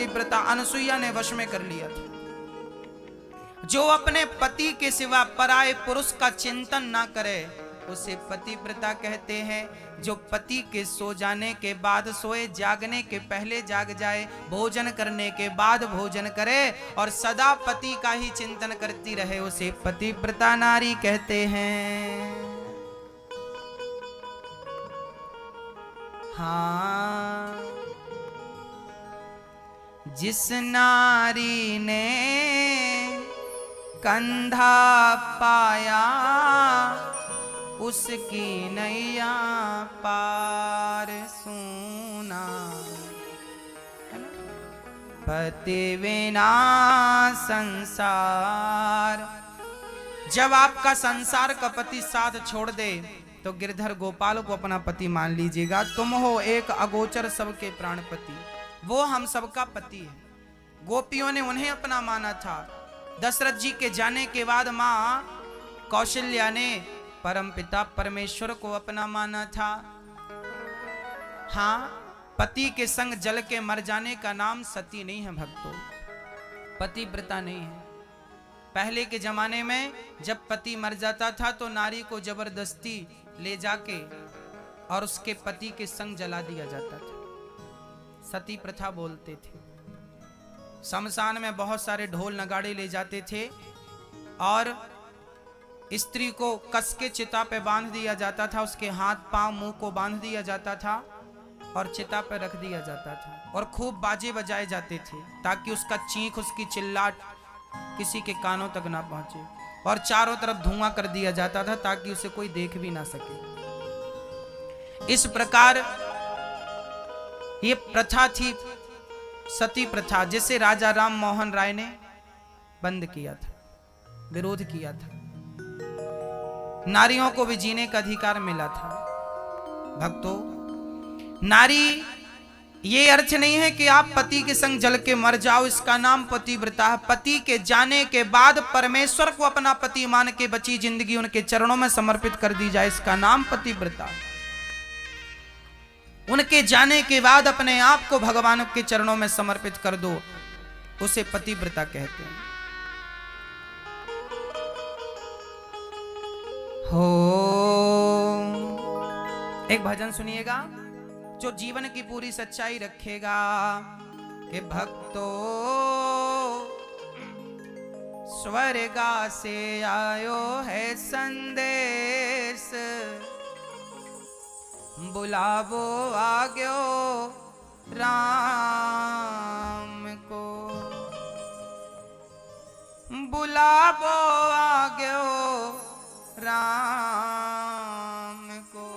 पतिव्रता अनसुईया ने वश में कर लिया था। जो अपने पति के सिवा पराये पुरुष का चिंतन ना करे उसे पतिव्रता कहते हैं। जो पति के सो जाने के बाद सोए, जागने के पहले जाग जाए, भोजन करने के बाद भोजन करे और सदा पति का ही चिंतन करती रहे, उसे पतिव्रता नारी कहते हैं। हाँ, जिस नारी ने कंधा पाया उसकी नैया पार सूना, पति बिना संसार। जब आपका संसार का पति साथ छोड़ दे तो गिरधर गोपाल को अपना पति मान लीजिएगा। तुम हो एक अगोचर सबके प्राणपति, वो हम सबका पति है। गोपियों ने उन्हें अपना माना था। दशरथ जी के जाने के बाद मां कौशल्या ने परमपिता परमेश्वर को अपना माना था। हाँ, पति के संग जल के मर जाने का नाम सती नहीं है भक्तों, पतिव्रता नहीं है। पहले के जमाने में जब पति मर जाता था तो नारी को जबरदस्ती ले जाके और उसके पति के संग जला दिया जाता था, सती प्रथा बोलते थे। शमशान में बहुत सारे ढोल नगाड़े ले जाते थे और स्त्री को कस के चिता पे बांध दिया जाता था, उसके हाथ पांव मुंह को बांध दिया जाता था और चिता पे रख दिया जाता था और खूब बाजे बजाए जाते थे ताकि उसका चीख, उसकी चिल्लाट किसी के कानों तक ना पहुंचे, और चारों तरफ धुआं कर दिया जाता था ताकि उसे कोई देख भी ना सके। इस प्रकार ये प्रथा थी, सती प्रथा, जिसे राजा राम मोहन राय ने बंद किया था, विरोध किया था। नारियों को भी जीने का अधिकार मिला था। भक्तों, नारी ये अर्थ नहीं है कि आप पति के संग जल के मर जाओ, इसका नाम पतिव्रता है। पति के जाने के बाद परमेश्वर को अपना पति मान के बची जिंदगी उनके चरणों में समर्पित कर दी जाए, इसका नाम पतिव्रता। उनके जाने के बाद अपने आप को भगवान के चरणों में समर्पित कर दो, उसे पतिव्रता कहते हैं। हो, एक भजन सुनिएगा जो जीवन की पूरी सच्चाई रखेगा कि भक्तों स्वर्गा से आयो है संदेश, बुलावो आग्यो राम को, बुलावो आग्यो राम को।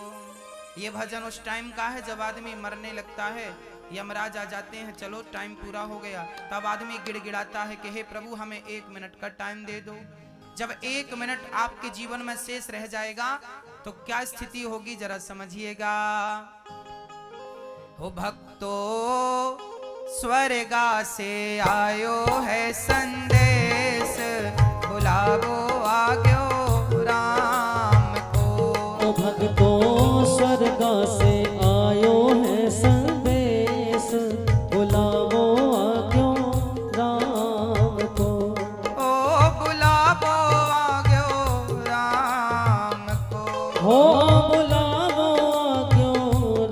ये भजन उस टाइम का है जब आदमी मरने लगता है, यमराज आ जाते हैं, चलो टाइम पूरा हो गया, तब आदमी गिड़गिड़ाता है कि हे प्रभु हमें 1 मिनट का टाइम दे दो। जब 1 मिनट आपके जीवन में शेष रह जाएगा तो क्या स्थिति होगी जरा समझिएगा। हो भक्तों स्वर्गा से आयो है संदेश, बुलावो आग्यो राम को। ओ भक्तों स्वर्गा से आयो है संदेश, बुलावो आग्यो राम को। ओ बुलावो आग्यो राम को, हो बुलावो आग्यो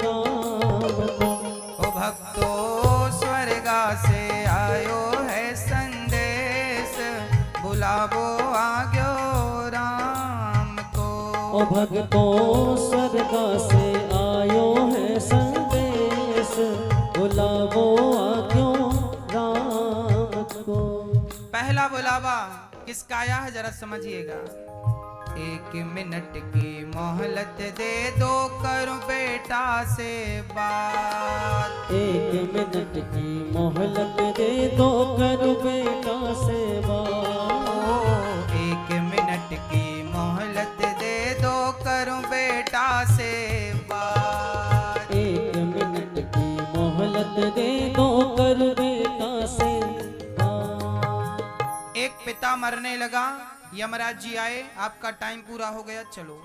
राम को। ओ भक्तों स्वर्गा से आयो है संदेश, बुलावो आग्यो राम को। ओ भक्तों स्वर्गा से आयो है संदेश, बुलावो आग्यो राम को। पहला बुलावा किसका आया है जरा समझिएगा। 1 मिनट की मोहलत दे दो, करूं बेटा से बात। 1 मिनट की मोहलत दे दो, करूं बेटा से बात। 1 मिनट की मोहलत दे दो, करूं बेटा से बात। 1 मिनट की मोहलत दे दो, करूं बेटा से बात। एक पिता मरने लगा, यमराज जी आए, आपका टाइम पूरा हो गया, चलो।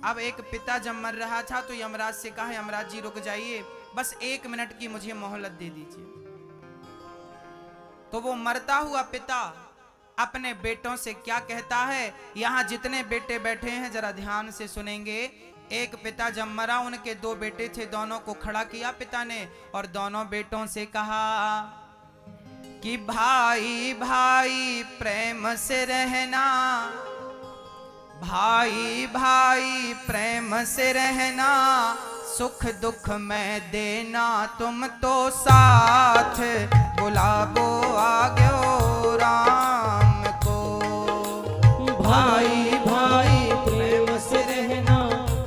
अब एक पिता जब मर रहा था तो यमराज से कहा, यमराज जी रुक जाइए, बस 1 मिनट की मुझे मोहलत दे दीजिए। तो वो मरता हुआ पिता अपने बेटों से क्या कहता है। यहाँ जितने बेटे बैठे हैं जरा ध्यान से सुनेंगे। एक पिता जब मरा, उनके दो बेटे थे, दोनों को खड़ा किया पिता ने और दोनों बेटों से कहा कि भाई भाई प्रेम से रहना, भाई भाई प्रेम से रहना, सुख दुख में देना तुम तो साथ, बुलावो आग्यो राम को। भाई भाई प्रेम से रहना,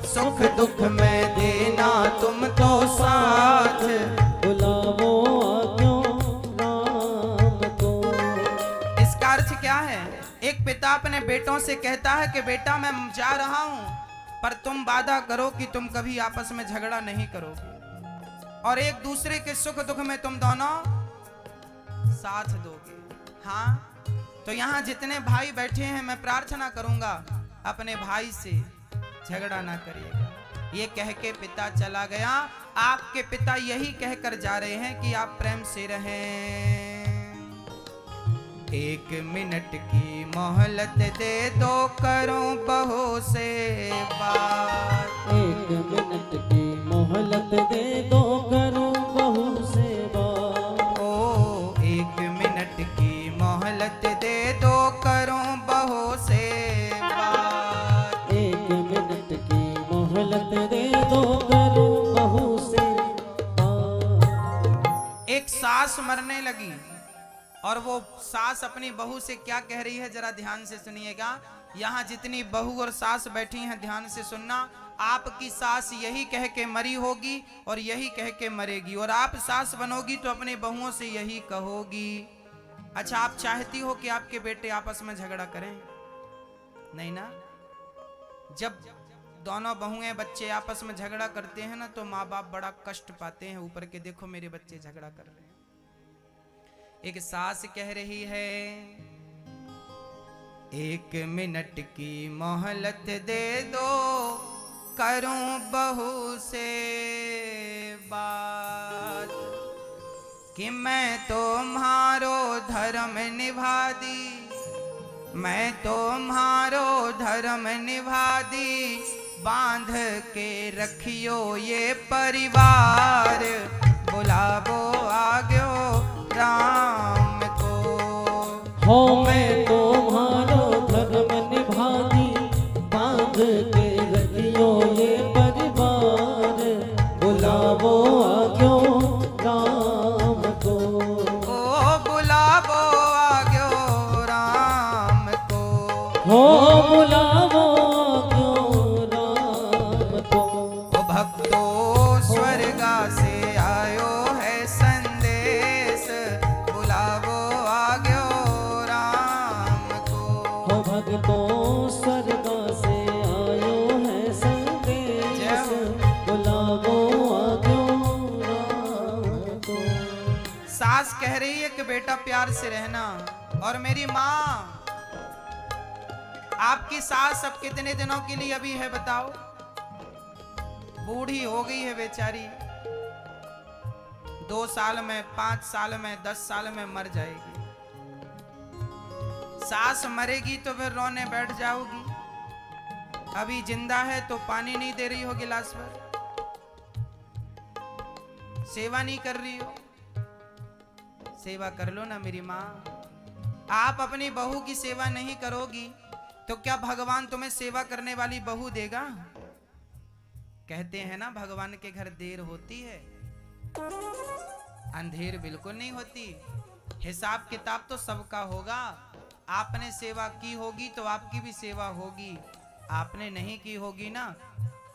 सुख दुख में देना तुम तो साथ, बुलावो आग्यो राम को। इसका अर्थ क्या है? एक पिता अपने बेटों से कहता है कि बेटा मैं जा रहा हूं, पर तुम वादा करो कि तुम कभी आपस में झगड़ा नहीं करोगे और एक दूसरे के सुख दुख में तुम दोनों साथ दोगे। हाँ, तो यहाँ जितने भाई बैठे हैं मैं प्रार्थना करूंगा अपने भाई से झगड़ा ना करिएगा। ये कह के पिता चला गया। आपके पिता यही कहकर जा रहे हैं कि आप प्रेम से रहें। एक मिनट की मोहलत दे दो, करूं बहू से बात। एक मिनट की मोहलत दे दो, करूं बहू से बात। ओ एक मिनट की मोहलत दे दो, करूं बहू से बात। एक मिनट की मोहलत दे दो, करूं बहू से बात। एक सास मरने लगी और वो सास अपनी बहू से क्या कह रही है, जरा ध्यान से सुनिएगा। यहाँ जितनी बहू और सास बैठी हैं ध्यान से सुनना। आपकी सास यही कह के मरी होगी और यही कह के मरेगी, और आप सास बनोगी तो अपने बहुओं से यही कहोगी। अच्छा, आप चाहती हो कि आपके बेटे आपस में झगड़ा करें? नहीं ना। जब दोनों बहुएं बच्चे आपस में झगड़ा करते हैं ना, तो माँ बाप बड़ा कष्ट पाते हैं ऊपर के, देखो मेरे बच्चे झगड़ा कर रहे हैं। एक सास कह रही है, एक मिनट की मोहलत दे दो, करूं बहू से बात। कि मैं तुम्हारो धर्म निभा दी, मैं तुम्हारो धर्म निभा दी, बांध के रखियो ये परिवार, बुलावो आग्यो राम को। हो मैं तुम्हारो धर्म निभा दी, बांध के रखियो ये परिवार, बुलावो आग्यो राम को। ओ बुलावो आग्यो राम को। हो बुलावो आग्यो राम को। ओ भक्तो स्वर्गा से आयो है संदेश, बुलावो आग्यो राम को। हो भक्तों स्वर्गा से आयो है संदेश, बुलावो आग्यो राम को। सास कह रही है कि बेटा प्यार से रहना। और मेरी माँ, आपकी सास अब कितने दिनों के लिए अभी है बताओ? बूढ़ी हो गई है बेचारी, 2 साल में, 5 साल में, 10 साल में मर जाएगी। सास मरेगी तो फिर रोने बैठ जाओगी। अभी जिंदा है तो पानी नहीं दे रही हो गिलास पर, सेवा नहीं कर रही हो। सेवा कर लो ना मेरी माँ। आप अपनी बहू की सेवा नहीं करोगी तो क्या भगवान तुम्हें सेवा करने वाली बहू देगा? कहते हैं ना, भगवान के घर देर होती है, अंधेर बिल्कुल नहीं होती। हिसाब किताब तो सबका होगा। आपने सेवा की होगी तो आपकी भी सेवा होगी, आपने नहीं की होगी ना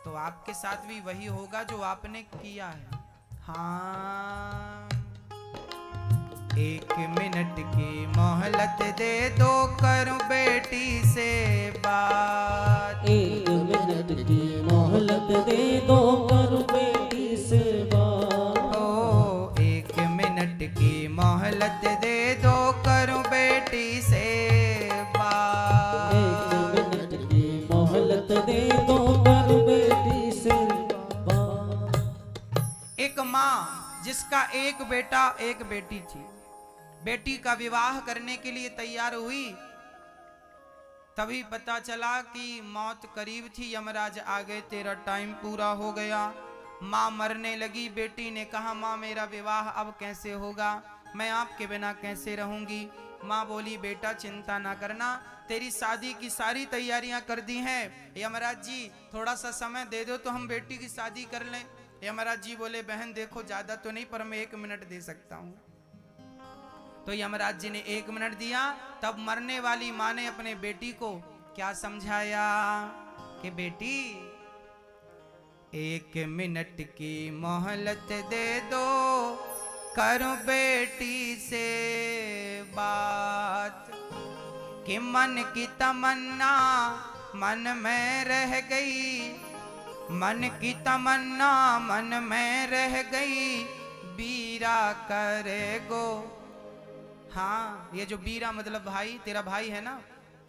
तो आपके साथ भी वही होगा जो आपने किया है। हाँ, एक मिनट की मोहलत दे दो, करूं बेटी से बात। एक मिनट की मोहलत दे दो, करूं बेटी से बात। ओ एक मिनट की मोहलत दे दो, करूं बेटी से बात। एक मिनट की मोहलत दे दो, करूं बेटी से बात। एक माँ जिसका एक बेटा एक बेटी थी, बेटी का विवाह करने के लिए तैयार हुई, तभी पता चला कि मौत करीब थी। यमराज आ गए, तेरा टाइम पूरा हो गया। माँ मरने लगी। बेटी ने कहा, माँ मेरा विवाह अब कैसे होगा, मैं आपके बिना कैसे रहूंगी। माँ बोली, बेटा चिंता ना करना, तेरी शादी की सारी तैयारियां कर दी हैं। यमराज जी थोड़ा सा समय दे दो तो हम बेटी की शादी कर लें। यमराज जी बोले, बहन देखो ज्यादा तो नहीं, पर मैं 1 मिनट दे सकता हूँ। तो यमराज जी ने 1 मिनट दिया। तब मरने वाली माँ ने अपने बेटी को क्या समझाया कि बेटी 1 मिनट की मोहलत दे दो, करूं बेटी से बात, कि मन की तमन्ना मन में रह गई, मन की तमन्ना मन में रह गई, बीरा करेगो। हाँ, ये जो बीरा मतलब भाई, तेरा भाई है ना,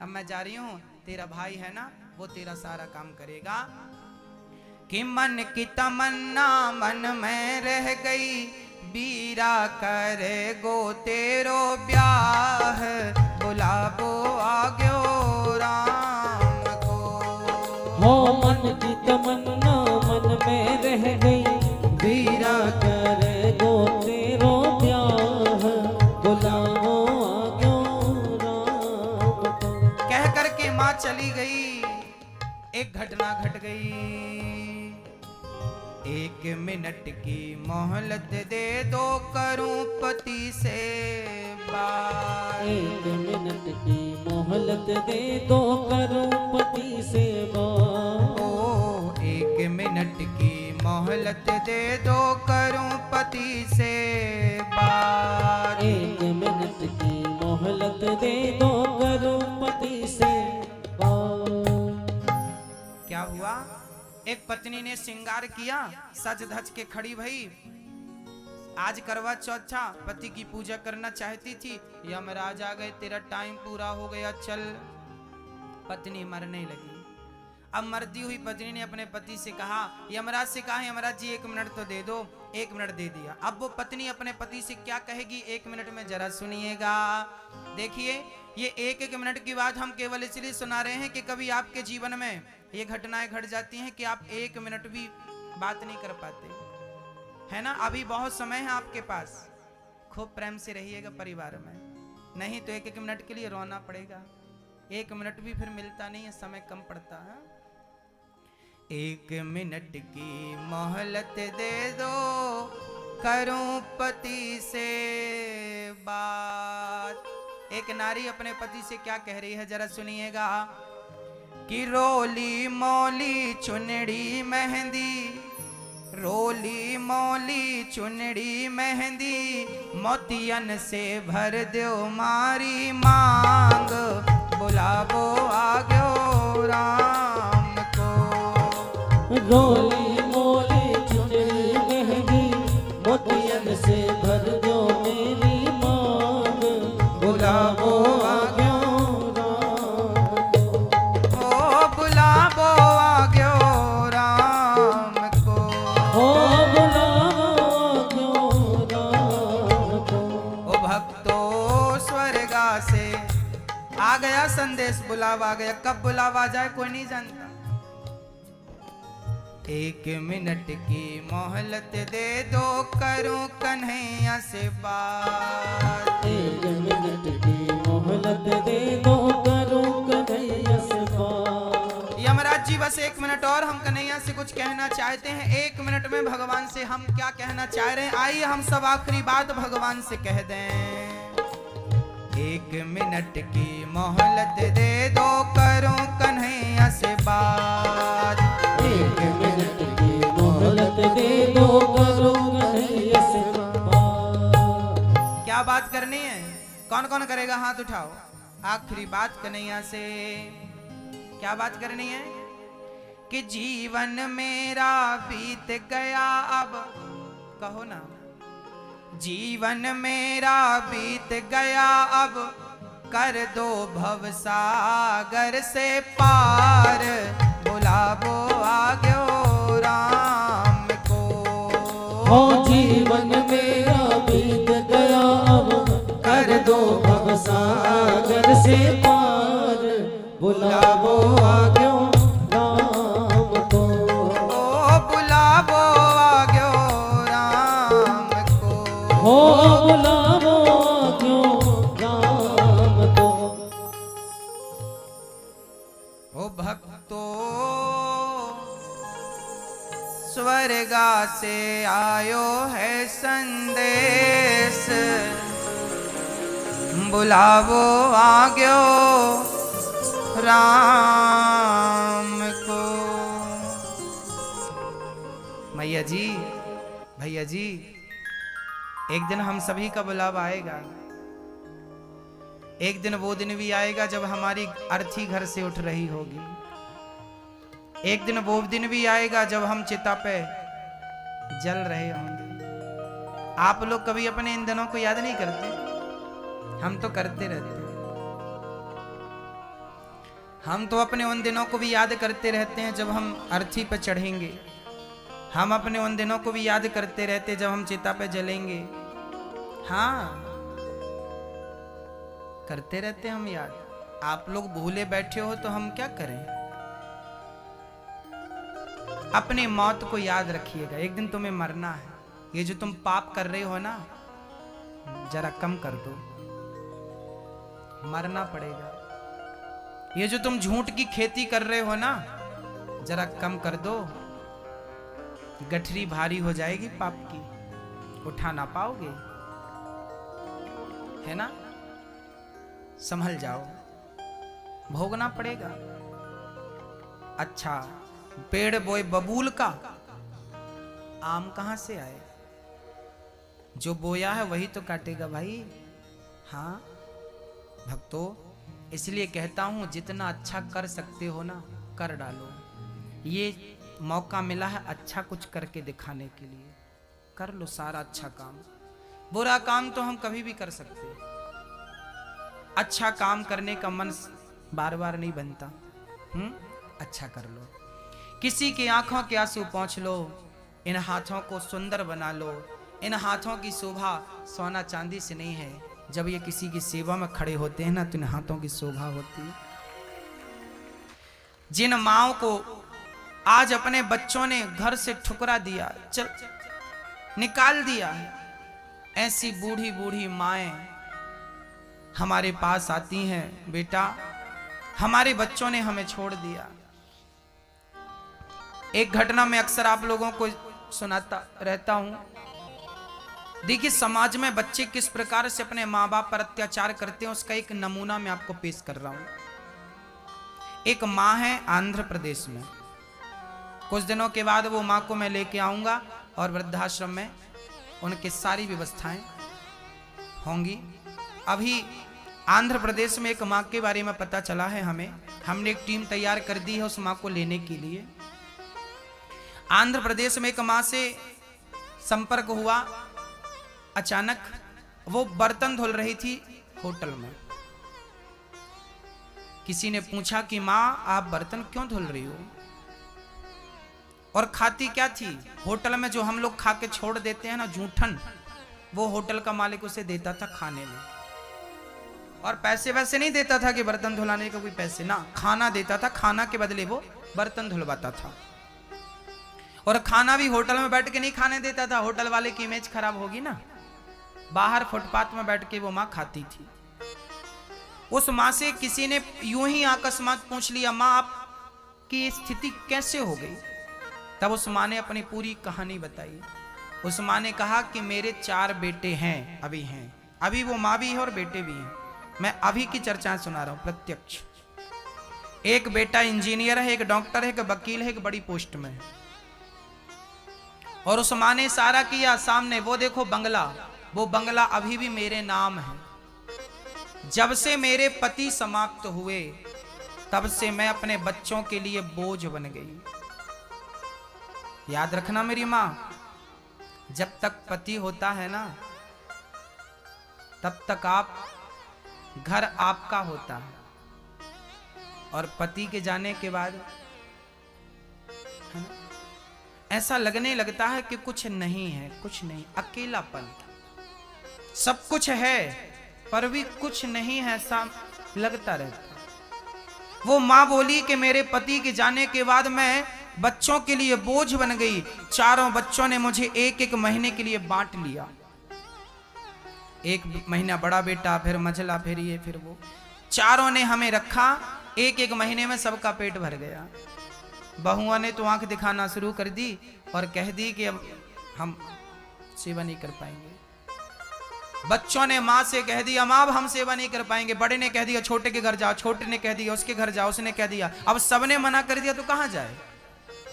अब मैं जा रही हूँ, तेरा भाई है ना, वो तेरा सारा काम करेगा। कि मन की तमन्ना मन में रह गई, बीरा करेगो तेरो ब्याह, बुलाबो आग्यो राम को। हो मन की तमन्ना मन में रह गई, बीरा करेगो तेरो ब्याह, बुलाओ आग्यो राम को। कह करके माँ चली गई। एक घटना घट गई। 1 मिनट की मोहलत दे दो, करूं पति से बात। 1 मिनट की मोहलत दे दो, करूं पति से बात। ओ 1 मिनट की मोहलत दे दो, करूं पति से बात। 1 मिनट की मोहलत दे दो, करूं पति से बात। क्या हुआ? एक पत्नी ने श्रृंगार किया, सज धज के खड़ी भई। आज करवा चौथ था, पति की पूजा करना चाहती थी। यमराज आ गए, तेरा टाइम पूरा हो गया, चल। पत्नी मरने लगी। अब मरती हुई पत्नी ने अपने पति से कहा, यमराज से कहा, यमराज जी 1 मिनट तो दे दो। 1 मिनट दे दिया। अब वो पत्नी अपने पति से क्या कहेगी 1 मिनट में, जरा सुनिएगा। देखिए, ये 1-1 मिनट की बात हम केवल इसलिए सुना रहे हैं कि कभी आपके जीवन में ये घटनाएं घट जाती हैं कि आप 1 मिनट भी बात नहीं कर पाते, है ना। अभी बहुत समय है आपके पास, खूब प्रेम से रहिएगा परिवार में, नहीं तो 1-1 मिनट के लिए रोना पड़ेगा। 1 मिनट भी फिर मिलता नहीं है, समय कम पड़ता है। 1 मिनट की मोहलत दे दो, करूं पति से बात। एक नारी अपने पति से क्या कह रही है, जरा सुनिएगा। कि रोली मोली चुनड़ी मेहंदी, रोली मोली चुनड़ी मेहंदी, मोतियन से भर दो मारी मांग, बुलाबो आग्यो राम को। रोली मोली चुनरी मेहंदी, मोतियन से भर दो मेरी मांग, बुलाओ आग्यो राम को। ओ बुलाओ आग्यो राम को। ओ भक्तो स्वर्गा से आ गया संदेश, बुलावा आ गया। कब बुलावा जाए कोई नहीं जानता। 1 मिनट की मोहलत दे दो, करूं कन्हैया से बात। 1 मिनट की मोहलत दे दो, करूं कन्हैया से बात। यमराज जी बस 1 मिनट और, हम कन्हैया से कुछ कहना चाहते हैं। 1 मिनट में भगवान से हम क्या कहना चाह रहे हैं, आइए हम सब आखिरी बात भगवान से कह दें। 1 मिनट की मोहलत दे दो, करूं कन्हैया से बात। 1 मिनट की मोहलत दे दो, करूं कन्हैया से बात। क्या बात करनी है? कौन कौन करेगा, हाथ उठाओ। आखिरी बात कन्हैया से क्या बात करनी है? कि जीवन मेरा बीत गया अब, कहो ना। जीवन मेरा बीत गया अब, कर दो भवसागर से पार, बुलाबो आग्यो राम को। ओ जीवन मेरा बीत गया अब, कर से पार बुलावो आग्यो राम को। ओ बुलावो आग्यो राम को। हो बुलावो आग्यो राम को। ओ भक्तो स्वर्गा से आयो है संदेश, बुलावो आग्यो राम को। मैया जी, भैया जी, एक दिन हम सभी का बुलावा आएगा। एक दिन वो दिन भी आएगा जब हमारी अर्थी घर से उठ रही होगी। एक दिन वो दिन भी आएगा जब हम चिता पे जल रहे होंगे। आप लोग कभी अपने इन दिनों को याद नहीं करते? हम तो करते रहते हैं। हम तो अपने उन दिनों को भी याद करते रहते हैं जब हम अर्थी पे चढ़ेंगे। हम अपने उन दिनों को भी याद करते रहते जब हम चिता पे जलेंगे। हाँ, करते रहते हम याद। आप लोग भूले बैठे हो तो हम क्या करें? अपनी मौत को याद रखिएगा। एक दिन तुम्हें मरना है। ये जो तुम पाप कर रहे हो ना, जरा कम कर दो, मरना पड़ेगा। ये जो तुम झूठ की खेती कर रहे हो ना, जरा कम कर दो, गठरी भारी हो जाएगी पाप की, उठा ना पाओगे, है ना? संभल जाओ, भोगना पड़ेगा। अच्छा, पेड़ बोए बबूल का, आम कहां से आए? जो बोया है वही तो काटेगा भाई। हाँ भक्तों, इसलिए कहता हूं जितना अच्छा कर सकते हो ना, कर डालो। ये मौका मिला है अच्छा कुछ करके दिखाने के लिए। कर लो सारा अच्छा काम। बुरा काम तो हम कभी भी कर सकते, अच्छा काम करने का मन बार बार नहीं बनता। अच्छा कर लो। किसी की आंखों के आंसू पोंछ लो, इन हाथों को सुंदर बना लो। इन हाथों की शोभा सोना चांदी से नहीं है। जब ये किसी की सेवा में खड़े होते हैं ना, तो इन हाथों की शोभा होती है। जिन माओ को आज अपने बच्चों ने घर से ठुकरा दिया, चल निकाल दिया, ऐसी बूढ़ी बूढ़ी माएं हमारे पास आती हैं, बेटा हमारे बच्चों ने हमें छोड़ दिया। एक घटना में अक्सर आप लोगों को सुनाता रहता हूं। देखिए, समाज में बच्चे किस प्रकार से अपने माँ बाप पर अत्याचार करते हैं, उसका एक नमूना मैं आपको पेश कर रहा हूं। एक माँ है आंध्र प्रदेश में। कुछ दिनों के बाद वो माँ को मैं लेके आऊंगा और वृद्धाश्रम में उनकी सारी व्यवस्थाएं होंगी। अभी आंध्र प्रदेश में एक माँ के बारे में पता चला है हमें। हमने एक टीम तैयार कर दी है उस माँ को लेने के लिए। आंध्र प्रदेश में एक माँ से संपर्क हुआ। अचानक वो बर्तन धुल रही थी होटल में। किसी ने पूछा कि माँ आप बर्तन क्यों धुल रही हो, और खाती क्या थी? होटल में जो हम लोग खा के छोड़ देते हैं ना जूठन, वो होटल का मालिक उसे देता था खाने में। और पैसे वैसे नहीं देता था कि बर्तन धुलाने का कोई पैसे, ना, खाना देता था। खाना के बदले वो बर्तन धुलवाता था। और खाना भी होटल में बैठ के नहीं खाने देता था, होटल वाले की इमेज खराब होगी ना। बाहर फुटपाथ में बैठ के वो माँ खाती थी। उस माँ से किसी ने यूं ही अकस्मात पूछ लिया, माँ आपकी स्थिति कैसे हो गई? तब उस माँ ने अपनी पूरी कहानी बताई। उस माँ ने कहा कि मेरे 4 बेटे हैं, अभी हैं, अभी वो माँ भी है और बेटे भी हैं। मैं अभी की चर्चाएं सुना रहा हूं प्रत्यक्ष। एक बेटा इंजीनियर है, एक डॉक्टर है, एक वकील है, एक बड़ी पोस्ट में है। और उस माँ ने इशारा किया सामने, वो देखो बंगला, वो बंगला अभी भी मेरे नाम है। जब से मेरे पति समाप्त हुए तब से मैं अपने बच्चों के लिए बोझ बन गई। याद रखना मेरी माँ, जब तक पति होता है ना तब तक आप घर आपका होता है, और पति के जाने के बाद ऐसा लगने लगता है कि कुछ नहीं है, कुछ नहीं, अकेलापन। सब कुछ है पर भी कुछ नहीं है, ऐसा लगता रहता। वो माँ बोली कि मेरे पति के जाने के बाद मैं बच्चों के लिए बोझ बन गई। चारों बच्चों ने मुझे एक एक महीने के लिए बांट लिया। एक महीना बड़ा बेटा, फिर मझला, फिर ये, फिर वो, चारों ने हमें रखा। एक एक महीने में सबका पेट भर गया। बहुओं ने तो आंख दिखाना शुरू कर दी और कह दी कि अब हम सेवा नहीं कर पाएंगे। बच्चों ने माँ से कह दिया माँ अब हम सेवा नहीं कर पाएंगे। बड़े ने कह दिया छोटे के घर जाओ, छोटे ने कह दिया उसके घर जाओ, उसने कह दिया। अब सबने मना कर दिया तो कहां जाए।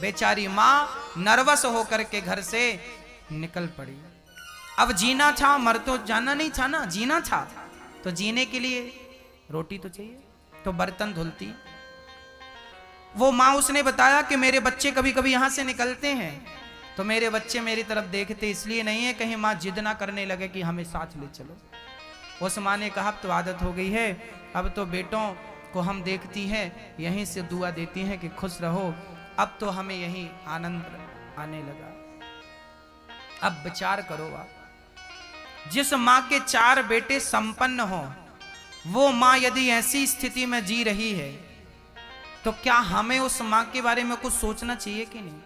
बेचारी माँ नर्वस होकर के घर से निकल पड़ी। अब जीना था, मर तो जाना नहीं था ना, जीना था। तो जीने के लिए रोटी तो चाहिए, तो बर्तन धुलती। वो माँ उसने बताया कि मेरे बच्चे कभी कभी यहां से निकलते हैं तो मेरे बच्चे मेरी तरफ देखते इसलिए नहीं है कहीं माँ जिद ना करने लगे कि हमें साथ ले चलो। उस माँ ने कहा अब तो आदत हो गई है, अब तो बेटों को हम देखती हैं यहीं से दुआ देती हैं कि खुश रहो। अब तो हमें यहीं आनंद आने लगा। अब विचार करो आप, जिस माँ के 4 बेटे संपन्न हो, वो माँ यदि ऐसी स्थिति में जी रही है तो क्या हमें उस माँ के बारे में कुछ सोचना चाहिए कि नहीं।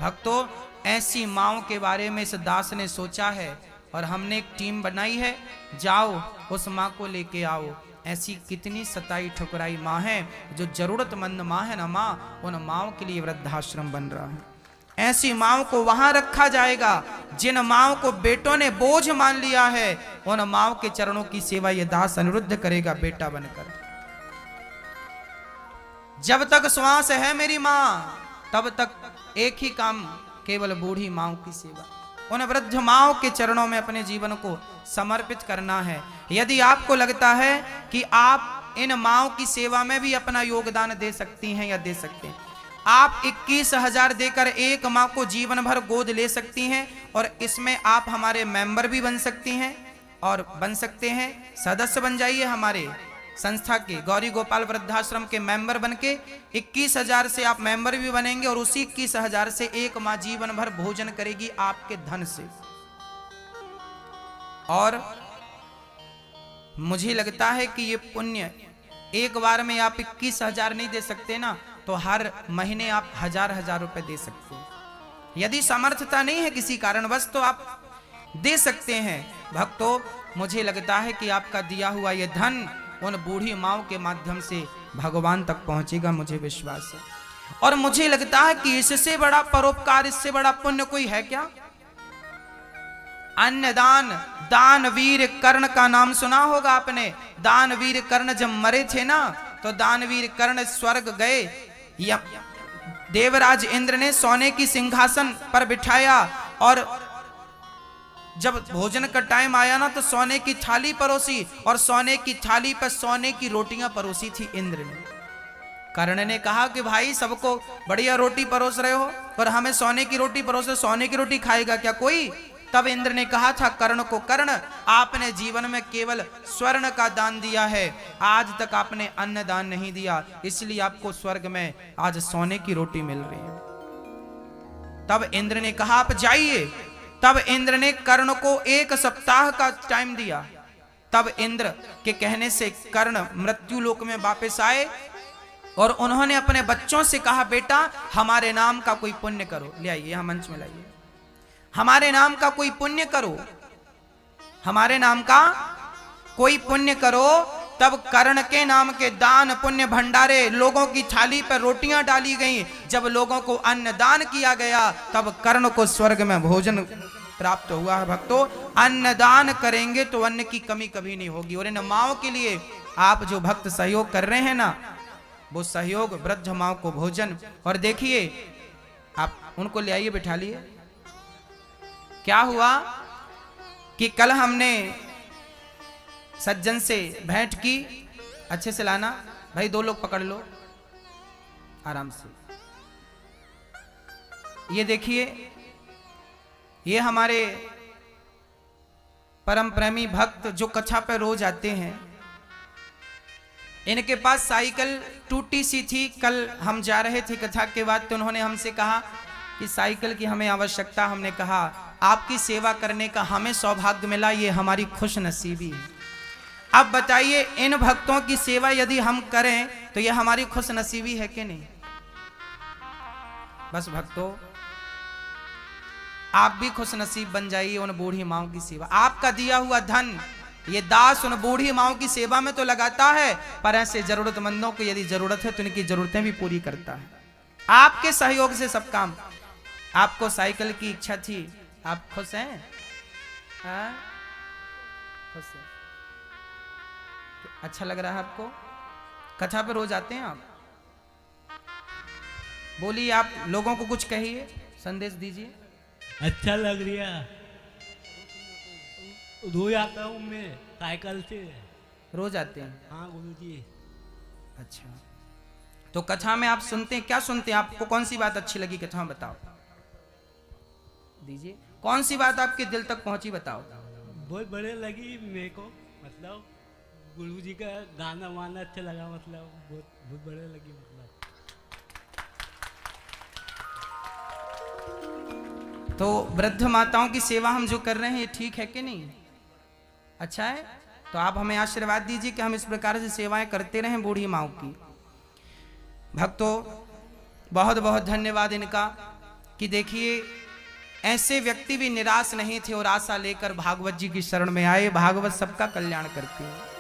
भक्तों, ऐसी माँओं के बारे में इस दास ने सोचा है और हमने एक टीम बनाई है। जाओ उस माँ को लेके आओ। ऐसी कितनी सताई ठुकराई माँ है जो जरूरतमंद माँ है ना माँ, उन माँओं के लिए वृद्धाश्रम बन रहा है। ऐसी माँओं को वहां रखा जाएगा जिन माँओं को बेटों ने बोझ मान लिया है। उन माँओं के चरणों की सेवा ये दास अनिरुद्ध करेगा बेटा बनकर। जब तक श्वास है मेरी माँ तब तक एक ही काम, केवल बूढ़ी माँओं की सेवा। उन वृद्ध माँओं के चरणों में अपने जीवन को समर्पित करना है। यदि आपको लगता है कि आप इन माँओं की सेवा में भी अपना योगदान दे सकती हैं या दे सकते हैं, आप 21,000 देकर एक माँ को जीवन भर गोद ले सकती हैं और इसमें आप हमारे मेंबर भी बन सकती हैं और बन सकते हैं। सदस्य बन जाइए हमारे संस्था के, गौरी गोपाल वृद्धाश्रम के मेंबर बनके 21,000 से आप मेंबर भी बनेंगे और उसी 21,000 से एक माँ जीवन भर भोजन करेगी आपके धन से। और मुझे लगता है कि ये पुण्य एक बार में आप 21,000 नहीं दे सकते ना, तो हर महीने आप 1000-1000 रुपए दे सकते हैं। यदि समर्थता नहीं है किसी कारणवश तो आप दे सकते हैं। भक्तों, मुझे लगता है कि आपका दिया हुआ ये धन उन बूढ़ी माँओं के माध्यम से भगवान तक पहुंचेगा, मुझे विश्वास है। और मुझे लगता है कि इससे बड़ा परोपकार, इससे बड़ा पुण्य कोई है क्या। अन्नदान, दानवीर कर्ण का नाम सुना होगा आपने। दानवीर कर्ण जब मरे थे ना तो दानवीर कर्ण स्वर्ग गए। देवराज इंद्र ने सोने की सिंहासन पर बिठाया और जब भोजन का टाइम आया ना तो सोने की थाली परोसी और सोने की थाली पर सोने की रोटियां परोसी थी इंद्र ने। कर्ण ने कहा कि भाई सबको बढ़िया रोटी परोस रहे हो और हमें सोने की रोटी परोसे, सोने की रोटी खाएगा क्या कोई। तब इंद्र ने कहा था कर्ण को, कर्ण आपने जीवन में केवल स्वर्ण का दान दिया है, आज तक आपने अन्न दान नहीं दिया, इसलिए आपको स्वर्ग में आज सोने की रोटी मिल रही है। तब इंद्र ने कहा आप जाइए। तब इंद्र ने कर्ण को 1 सप्ताह का टाइम दिया। तब इंद्र के कहने से कर्ण मृत्यु लोक में वापस आए और उन्होंने अपने बच्चों से कहा बेटा हमारे नाम का कोई पुण्य करो। ले आइए यहां मंच में लाइए। हमारे नाम का कोई पुण्य करो, हमारे नाम का कोई पुण्य करो। तब कर्ण के नाम के दान पुण्य भंडारे, लोगों की थाली पर रोटियां डाली गईं। जब लोगों को अन्न दान किया गया तब कर्ण को स्वर्ग में भोजन प्राप्त हुआ है। भक्तों, अन्न दान करेंगे तो अन्न की कमी कभी नहीं होगी। और इन माओं के लिए आप जो भक्त सहयोग कर रहे हैं ना, वो सहयोग वृद्ध माओं को भोजन। और देखिए आप उनको ले आइए, बिठा लिए। क्या हुआ कि कल हमने सज्जन से भेंट की, अच्छे से लाना भाई, 2 लोग पकड़ लो आराम से। ये देखिए, ये हमारे परम प्रेमी भक्त जो कथा पे रोज आते हैं, इनके पास साइकिल टूटी सी थी। कल हम जा रहे थे कथा के बाद तो उन्होंने हमसे कहा कि साइकिल की हमें आवश्यकता। हमने कहा आपकी सेवा करने का हमें सौभाग्य मिला, ये हमारी खुश नसीबी है। अब बताइए, इन भक्तों की सेवा यदि हम करें तो यह हमारी खुश नसीबी है कि नहीं? बस भक्तों, आप भी खुश नसीब बन जाइए उन बूढ़ी माओं की सेवा। आपका दिया हुआ धन ये दास उन बूढ़ी माओं की सेवा में तो लगाता है, पर ऐसे जरूरतमंदों को यदि जरूरत है तो उनकी जरूरतें भी पूरी करता है। आपके सहयोग से सब काम। आपको साइकिल की इच्छा थी, आप खुश हैं? हाँ? खुश हैं? अच्छा लग रहा है आपको? कथा पे रोज आते हैं आप? बोलिए, आप लोगों को कुछ कहिए, संदेश दीजिए। अच्छा लग रहा है। रोज आता हूँ मैं साइकिल से। रोज आते हैं? हाँ गुरुजी। अच्छा, तो कथा में आप सुनते हैं, क्या सुनते हैं? आपको कौन सी बात अच्छी लगी कथा में, बताओ दीजिए। कौन सी बात आपके दिल तक पहुंची, बताओ। बहुत बड़े लगी मेरे को, मतलब गुरुजी का गाना वाना अच्छा लगा, मतलब बहुत बहुत बड़े लगी, मतलब। तो वृद्ध माताओं की सेवा हम जो कर रहे हैं ये ठीक है कि नहीं? अच्छा है? तो आप हमें आशीर्वाद दीजिए कि हम इस प्रकार से सेवाएं करते रहें बूढ़ी माओं की। भक्तों, बहुत बहुत धन्यवाद इनका कि देखिए, ऐसे व्यक्ति भी निराश नहीं थे और आशा लेकर भागवत जी की शरण में आए। भागवत सबका कल्याण करते हैं।